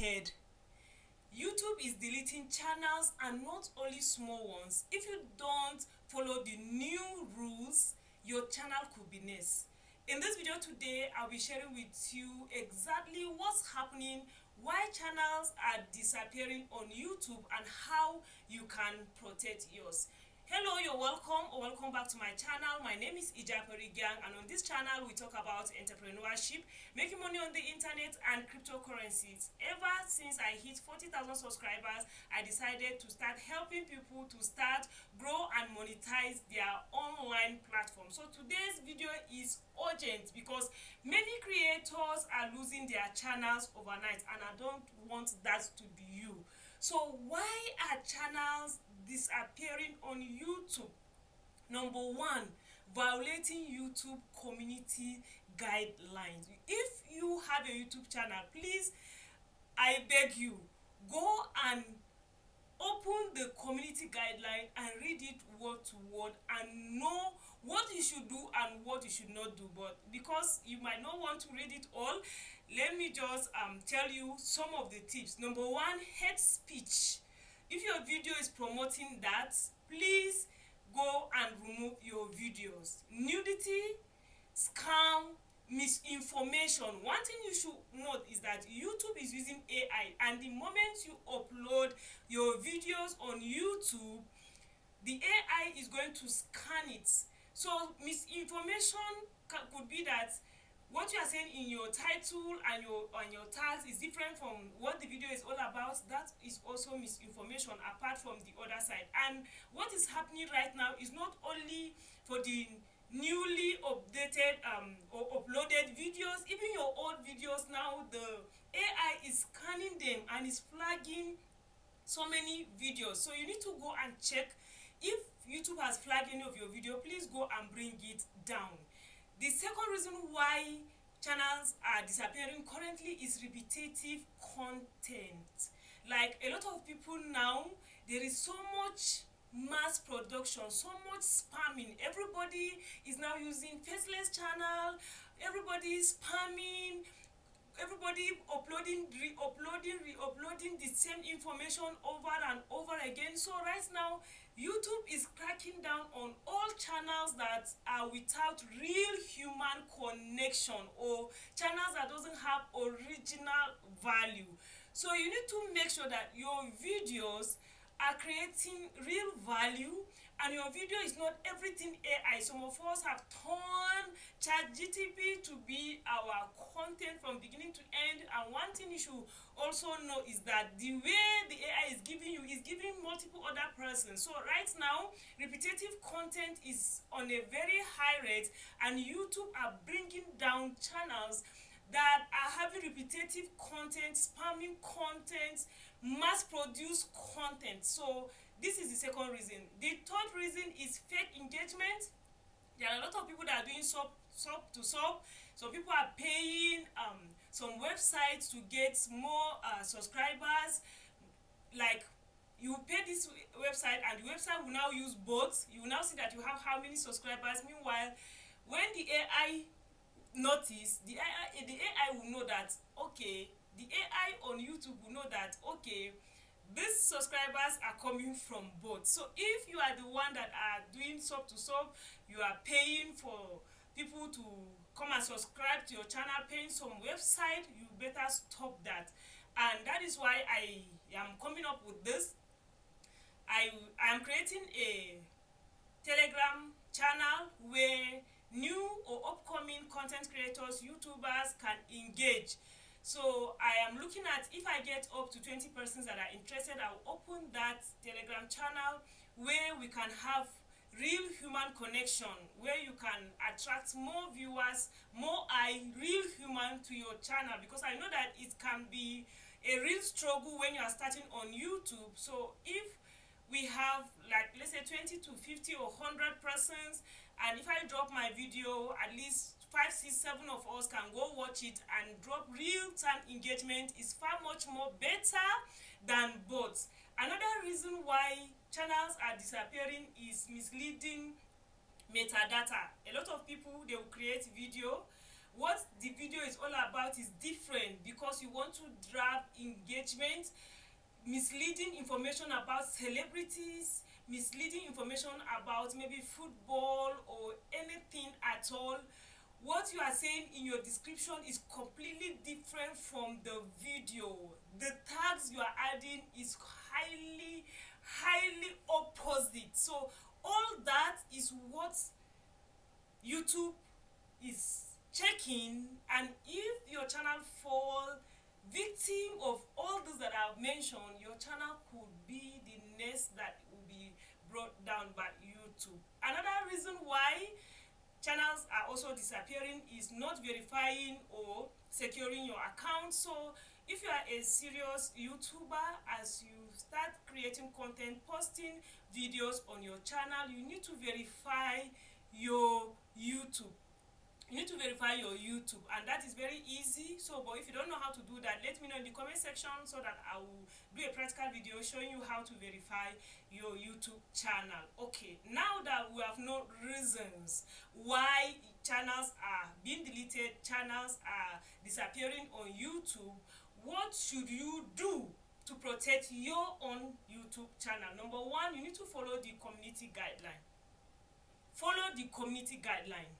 ahead. YouTube is deleting channels, and not only small ones. If you don't follow the new rules, your channel could be next. In this video today, I'll be sharing with you exactly what's happening, why channels are disappearing on YouTube, and how you can protect yours. Hello, you're welcome or welcome back to my channel. My name is Ijapari, Gyang, and on this channel we talk about entrepreneurship, making money on the internet, and cryptocurrencies. Ever since I hit 40,000 subscribers, I decided to start helping people to start, grow, and monetize their online platform. So today's video is urgent because many creators are losing their channels overnight, and I don't want that to be you. So why are channels disappearing on YouTube? Number one, violating YouTube community guidelines. If you have a YouTube channel, please, I beg you, go and open the community guideline and read it word to word and know what you should do and what you should not do. But because you might not want to read it all, let me just tell you some of the tips. Number one, hate speech. If your video is promoting that, please go and remove your videos. Nudity, scam, misinformation. One thing you should note is that YouTube is using AI, and the moment you upload your videos on YouTube, the AI is going to scan it. So misinformation could be that what you are saying in your title and your tags is different from what the video is all about. That is also misinformation, apart from the other side. And what is happening right now is not only for the newly updated or uploaded videos, even your old videos now, the AI is scanning them and is flagging so many videos. So you need to go and check. If YouTube has flagged any of your video, please go and bring it down. The second reason why channels are disappearing currently is repetitive content. Like a lot of people now, there is so much mass production, so much spamming. Everybody is now using faceless channel, everybody is spamming, everybody uploading, re-uploading the same information over and over again. So right now YouTube is cracking down on all channels that are without real human connection, or channels that doesn't have original value. So you need to make sure that your videos are creating real value, and your video is not everything AI. Some of us have turned ChatGPT to be our content from beginning to end. And one thing you should also know is that the way the AI is giving you is giving multiple other persons. So right now, repetitive content is on a very high rate, and YouTube are bringing down channels that are having repetitive content, spamming content, mass-produced content. So this is the second reason. The third reason is fake engagement. There are a lot of people that are doing sub to sub. So people are paying some websites to get more subscribers. Like, you pay this website and the website will now use bots. You will now see that you have how many subscribers. Meanwhile, when the AI notice, the AI will know that, okay, the AI on YouTube will know that, okay, these subscribers are coming from bots. So if you are the one that are doing sub to sub, you are paying for people to come and subscribe to your channel, paying some website, you better stop that. And that is why I am coming up with this. I am creating a Telegram channel where new or upcoming content creators, YouTubers can engage. So I am looking at, if I get up to 20 persons that are interested, I'll open that Telegram channel where we can have real human connection, where you can attract more viewers, more real human to your channel, because I know that it can be a real struggle when you are starting on YouTube. So if we have, like, let's say 20 to 50 or 100 persons, and if I drop my video, at least 5, 6, 7 of us can go watch it and drop real-time engagement, is far much more better than bots. Another reason why channels are disappearing is misleading metadata. A lot of people, they will create video, what the video is all about is different because you want to drive engagement, misleading information about celebrities, misleading information about maybe football or anything at all. What you are saying in your description is completely different from the video. The tags you are adding is highly opposite. So all that is what YouTube is checking, and if your channel fall victim of all those that I've mentioned, your channel could be the next that will be brought down by YouTube. Another reason why channels are also disappearing is not verifying or securing your account. So if you are a serious YouTuber, as you start creating content, posting videos on your channel, you need to verify your YouTube. You need to verify your YouTube, and that is very easy. So but if you don't know how to do that, let me know in the comment section so that I will do a practical video showing you how to verify your YouTube channel. Okay, now that we have known reasons why channels are being deleted, channels are disappearing on YouTube, what should you do to protect your own YouTube channel? Number one, you need to follow the community guideline. Follow the community guideline.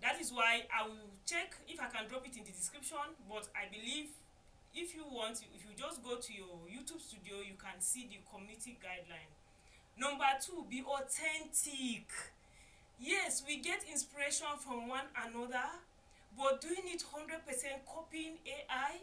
That is why I will check if I can drop it in the description, but I believe if you want to, if you just go to your YouTube studio, you can see the community guideline. Number two, be authentic. Yes, we get inspiration from one another, but doing it 100% copying AI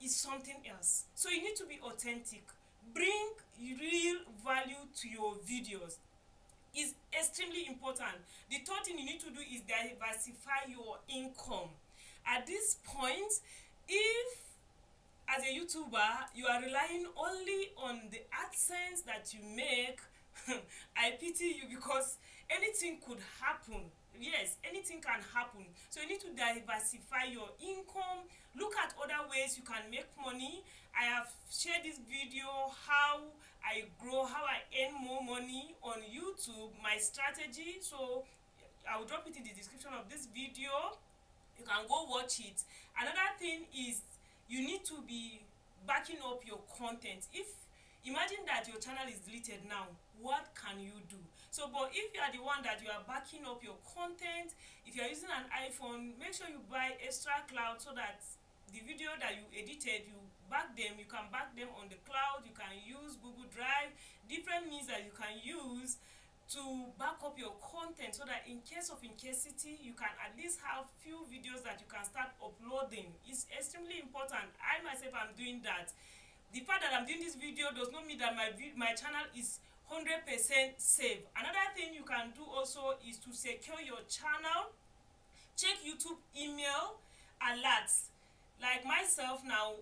is something else. So you need to be authentic. Bring real value to your videos. Is extremely important. The third thing you need to do is diversify your income. At this point, if as a YouTuber you are relying only on the AdSense that you make, I pity you, because anything could happen. Yes, anything can happen. So you need to diversify your income. Look at other ways you can make money. I have shared this video how I grow, how I earn more money on YouTube, my strategy. So I will drop it in the description of this video. You can go watch it. Another thing is you need to be backing up your content. If imagine that your channel is deleted now, what can you do? So but if you are the one that you are backing up your content, if you are using an iPhone, make sure you buy extra cloud so that the video that you edited, you back them, you can back them on the cloud. You can use Google Drive, different means that you can use to back up your content, so that in case of incasity, you can at least have few videos that you can start uploading. It's extremely important. I myself am doing that. The fact that I'm doing this video does not mean that my channel is 100% safe. Another thing you can do also is to secure your channel. Check YouTube email alerts. Like myself now,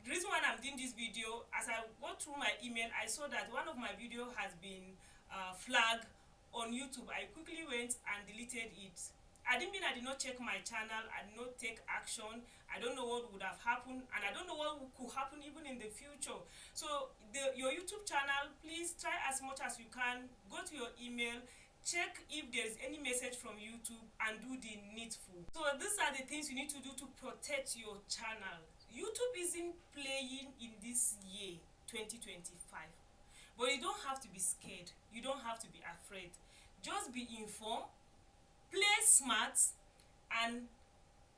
the reason why I'm doing this video, as I go through my email, I saw that one of my video has been flagged on YouTube. I quickly went and deleted it. I didn't mean I did not check my channel, I did not take action. I don't know what would have happened, and I don't know what could happen even in the future. So your YouTube channel, please try as much as you can, go to your email, check if there is any message from YouTube, and do the needful. So these are the things you need to do to protect your channel. YouTube isn't playing in this year 2025, but you don't have to be scared, you don't have to be afraid. Just be informed, play smart, and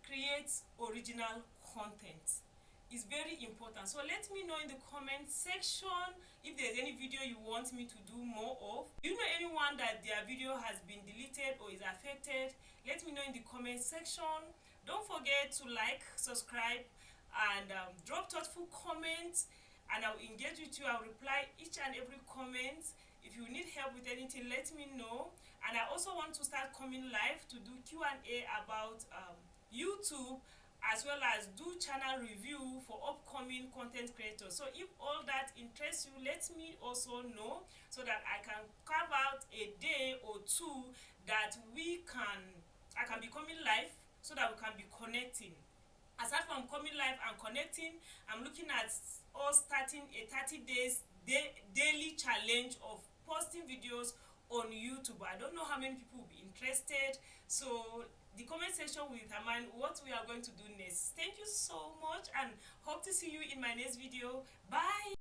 create original content. Is very important. So let me know in the comment section if there's any video you want me to do more of. Do you know anyone that their video has been deleted or is affected? Let me know in the comment section. Don't forget to like, subscribe, and drop thoughtful comments, and I'll engage with you. I'll reply each and every comment. If you need help with anything, let me know. And I also want to start coming live to do Q&A about YouTube, as well as do channel review for upcoming content creators. So if all that interests you, let me also know, so that I can carve out a day or two that I can be coming live, so that we can be connecting. Aside from coming live and connecting, I'm looking at us starting a 30 days daily challenge of posting videos on YouTube. I don't know how many people will be interested, so the comment section will determine what we are going to do next. Thank you so much and hope to see you in my next video. Bye.